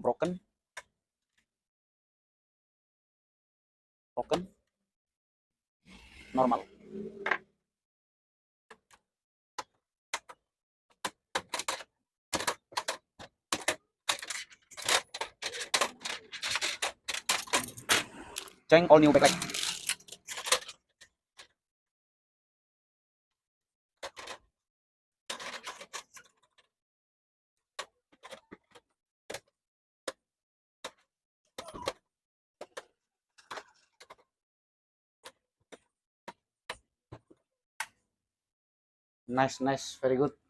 broken, normal. Ceng, all new backlight. Nice, very good.